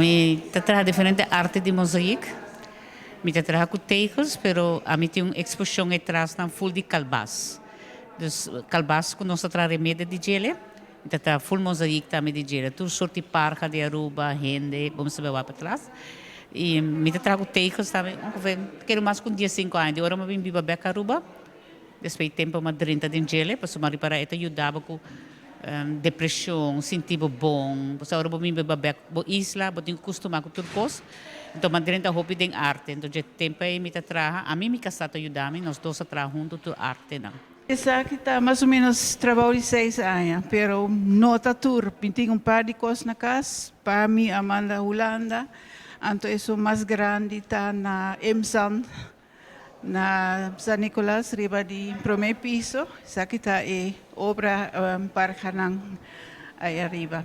Mi trabalha diferente arte de mosaico. Mi trabalha com tegels, pero a mim tem uma exposição atrás na full de calbas. Dus calbas com nossa remeda de gele. Mi trabalha full mosaico também de gele. Tudo sorte parca de Aruba, rende, vamos saber lá para trás. E mi trabalha com tegels também. Quero mais com 15 anos. Agora eu vim viver a Aruba. Depois tempo uma 30 de gele, para somar para isso ajudava com depressão, sentivo bom. Você agora vou me beber bo isla, vou ter acostumar com tudo coisa. Então, mandrenta hobby de arte. Então, de tempo aí me trabalha, a mim me casata ajudar-me, nós dois trabalhamos juntos tu arte não. Essa aqui está mais ou menos trabalho de 6 anos, pero nota tour, pinting par de coisas na casa, para mim Amanda Holanda, anto isso mais grande está na Emsan, na San Nicolas, riba de primeiro piso, essa aqui está obra para Hanang aí arriba.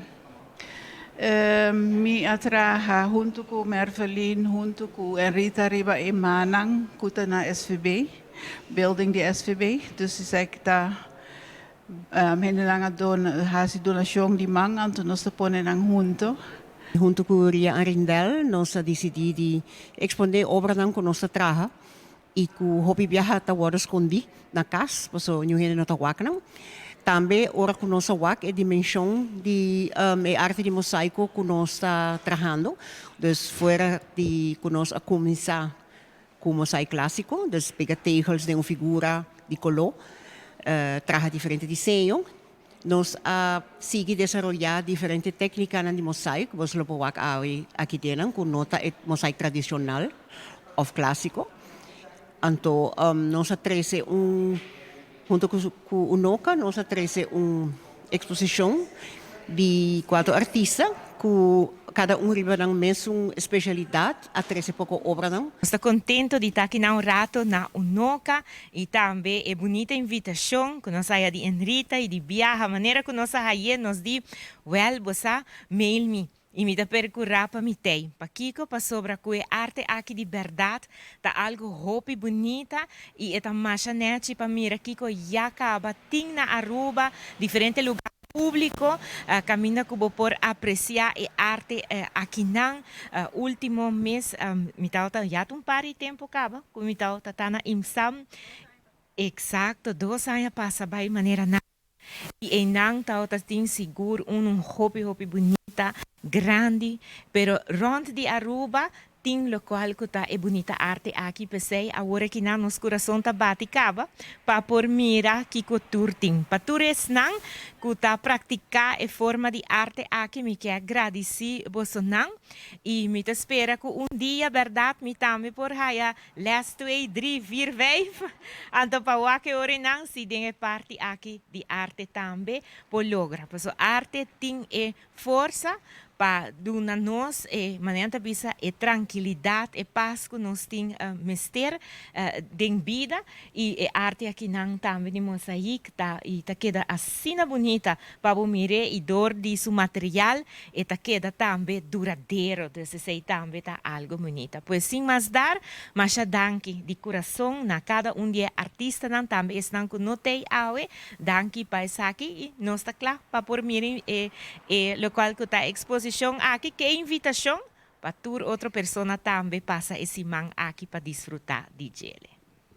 Mi atraha junto com Mervelin, junto com Enrita Riba e Manang, kuta na SVB, building de SVB. Dus zei ik daar, lang hasi donasyon di mang, anto nos pone nang junto. Junto com Ria Arindel, nós decidimos de exponer obra não com nossa traja e com o hobby viajar até o escondi na casa, porque o new não está não. Também, ora com nossa WAC, é dimensão de arte de mosaico que nós está trabalhando. Então, fora de que nós começar com mosaico clássico, então, pega tegels de uma figura de color, traga diferentes desenhos. Nós seguimos desenvolver diferentes técnicas de mosaico. Você pode ver aqui dentro, com nota mosaico tradicional ou clássico. Então, nós trazemos junto com o NOCA, nós trazemos uma exposição de 4 artistas, com cada riba na mesma especialidade, a 13 pouco obras. Estou contente de estar aqui na rato na UNOCA e também é bonita invitação que nós saia de Enrita e de viaja, a maneira que nós saia, nos diz, well, você mail me. E me dá percorrer para me ter. Para Kiko, para sobre a arte aqui de verdade, tá algo hobby bonita e é tão machanete para mira Kiko já acaba ting na Aruba, diferente lugar público, caminha que vou por apreciar a arte aqui não. Último mês, me tá já um par de tempo acaba, como me tá na IMSAM, exato 2 anos passa by maneira na e não tá tem seguro hobby bonita grande, pero rond de Aruba tem local que tá é bonita arte aqui pensei agora que na nos coração tá bate caba para por mira que co turting para tures não que tá praticar a forma de arte aqui me quer agradecer você não e me te espera que dia verdade me também por raia last 2 3 4 5 então para o que ora não se tem parte aqui de arte também por logra porque arte tem força para dar nós maneira bisa tranquilidade e paz que nós temos mister de vida e arte aqui não também de mosaico tá e tá queda assim bonita para o mire e dor de seu material e tá queda também duradouro desse sei também tá algo bonita pois sim mas dar mas danke de coração na cada de artista não também estão com notei awe danke para isso aqui e nós tá claro para por mire local que tá exposição aqui que invitação para outra pessoa também passa esse man aqui para desfrutar de gele.